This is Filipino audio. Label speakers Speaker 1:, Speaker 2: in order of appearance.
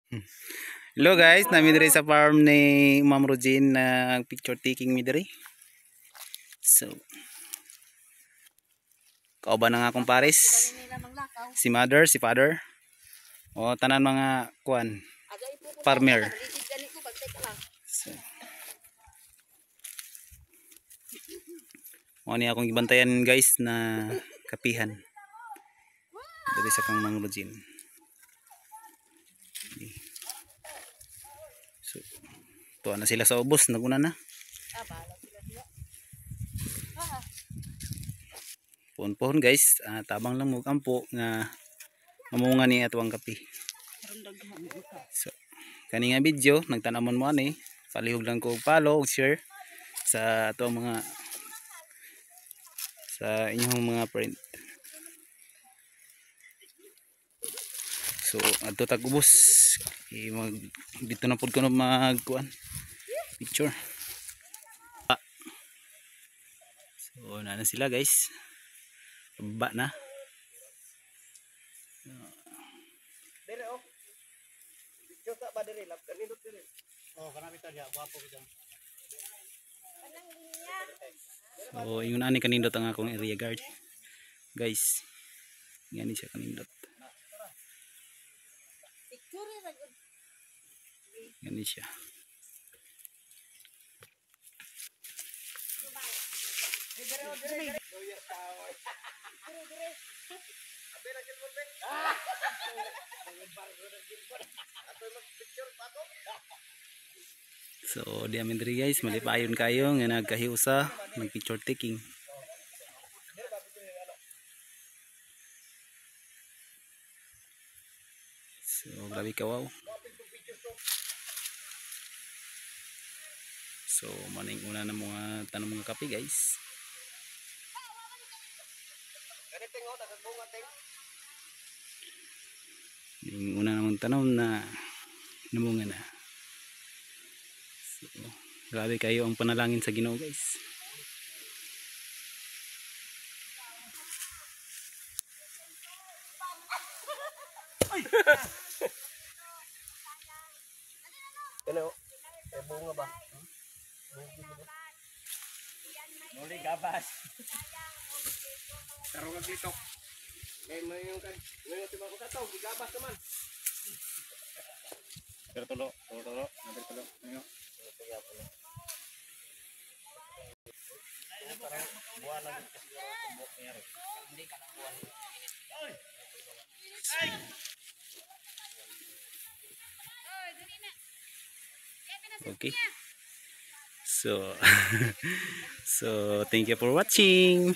Speaker 1: Hello guys, namin diri sa farm ni Ma'am Rogin na picture taking mi diri. So, kauban na nga akong pares. Si mother, si father. O tanan mga kuan, farmer. So, mo ni akong gibantayan guys na kapihan. Diri sa kang Ma'am Rogin. So, tuwa na sila sa ubos, naguna na. Pohon-pohon guys, tabang lang mo kampo nga mamunga ni atuang kapi. So, kani nga video nagtanamon mo ani, palihog lang ko og follow ug share sa ato mga sa inyong mga friend. So, adto tag ubos. Dito na pud ko na magkuan picture. So, na sila guys. Ba na.
Speaker 2: Dire oh. Video sa ba dire lab kanindot dire. Oh, kanami ta dia guwapo ko.
Speaker 1: So, yung ani kanindot ang akong area guard. Guys. Ngani siya kanindot. Ngani siya. So, di amin diri guys, malipayon kayo nga nagkahiusa, mag picture taking. So, grabe ka wow. So, maning una na mga tanong mga kape guys. Yung una namang tanong na namunga na. So, grabe kayo ang panalangin sa Ginoo guys.
Speaker 2: Hello. Bunga ba? Muli gabas. Tarong ang litok. Kaya mo yung kan. Ngayon tiba ko sa to, gigabas naman. Pero tulo. Nabil tulo. Ngayon. Buwan lang kasi tumbok niya rin. Hindi ka ng buwan.
Speaker 1: Okay. So, so thank you for watching.